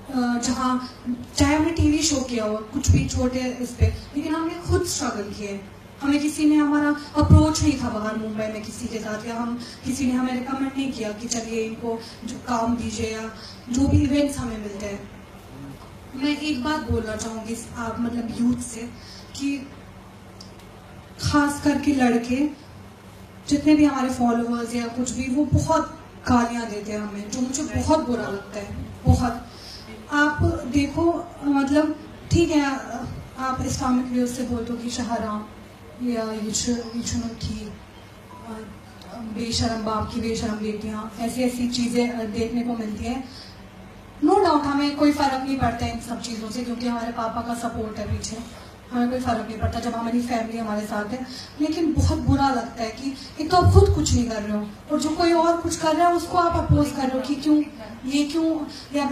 जहाँ चाहे हमने टीवी शो किया हो कुछ भी छोटे इस पे, लेकिन हमने खुद स्ट्रगल किए। हमें किसी ने हमारा अप्रोच नहीं था बाहर मुंबई में किसी के साथ, या हम किसी ने हमें रिकमेंड नहीं किया कि चलिए इनको जो काम दीजिए या जो भी इवेंट्स हमें मिलते हैं। मैं एक बात बोलना चाहूँगी आप मतलब यूथ से कि खास करके लड़के जितने भी हमारे फॉलोअर्स या कुछ भी, वो बहुत गालियाँ देते हैं हमें, जो मुझे बहुत बुरा लगता है, बहुत। आप देखो मतलब ठीक है आप इस्लामिक व्यूज से बोल दो कि शहराम या थी बेशरम बाप की बेशरम बेटियाँ, ऐसी ऐसी चीज़ें देखने को मिलती हैं। नो डाउट हमें कोई फ़र्क नहीं पड़ता इन सब चीज़ों से, क्योंकि हमारे पापा का सपोर्ट है पीछे, हमें कोई फ़र्क नहीं पड़ता जब हमारी फैमिली हमारे साथ है। लेकिन बहुत बुरा लगता है कि एक तो आप खुद कुछ नहीं कर रहे हो और जो कोई और कुछ कर रहा है उसको आप अपोज कर रहे हो कि क्यों ये क्यों या